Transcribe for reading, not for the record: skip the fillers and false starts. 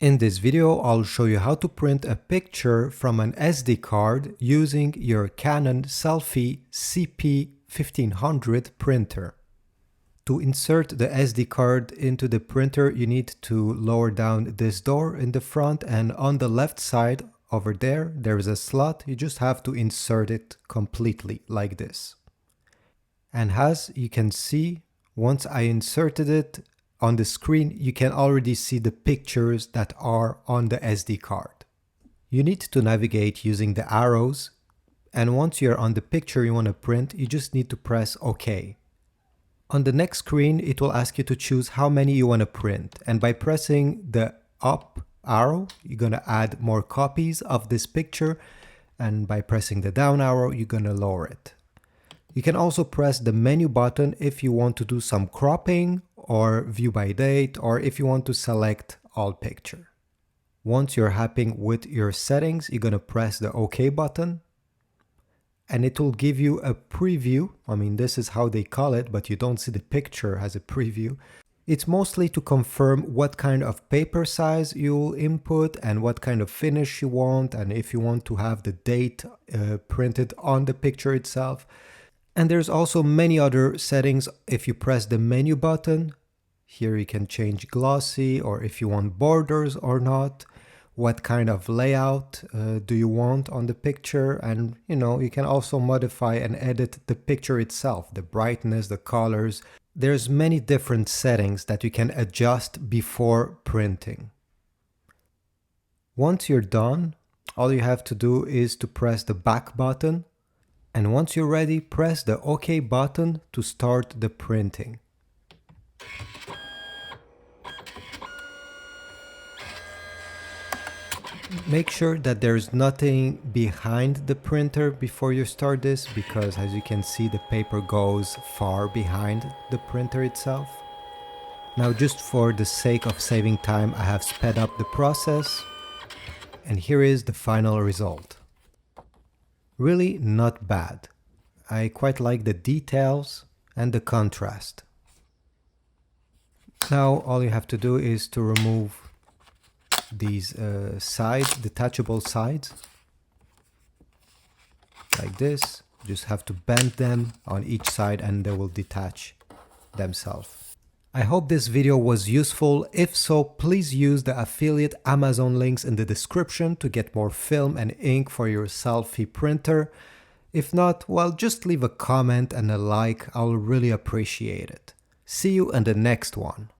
In this video, I'll show you how to print a picture from an SD card using your Canon Selphy CP1500 printer. To insert the SD card into the printer, you need to lower down this door in the front, and on the left side over there, there is a slot. You just have to insert it completely like this. And as you can see, once I inserted it, on the screen, you can already see the pictures that are on the SD card. You need to navigate using the arrows, and once you're on the picture you want to print, you just need to press OK. On the next screen, it will ask you to choose how many you want to print, and by pressing the up arrow, you're going to add more copies of this picture, and by pressing the down arrow, you're going to lower it. You can also press the menu button if you want to do some cropping or view by date, or if you want to select all picture. Once you're happy with your settings, you're going to press the OK button, and it will give you a preview. I mean, this is how they call it, but you don't see the picture as a preview. It's mostly to confirm what kind of paper size you'll input and what kind of finish you want, and if you want to have the date printed on the picture itself. And there's also many other settings. If you press the menu button, here you can change glossy, or if you want borders or not, what kind of layout do you want on the picture, and you can also modify and edit the picture itself, the brightness, the colors. There's many different settings that you can adjust before printing. Once you're done, all you have to do is to press the back button. And once you're ready, press the OK button to start the printing. Make sure that there's nothing behind the printer before you start this, because as you can see, the paper goes far behind the printer itself. Now, just for the sake of saving time, I have sped up the process, and here is the final result. Really not bad. I quite like the details and the contrast. Now all you have to do is to remove these sides, detachable sides, like this. Just have to bend them on each side and they will detach themselves. I hope this video was useful. If so, please use the affiliate Amazon links in the description to get more film and ink for your Selphy printer. If not, well, just leave a comment and a like. I'll really appreciate it. See you in the next one.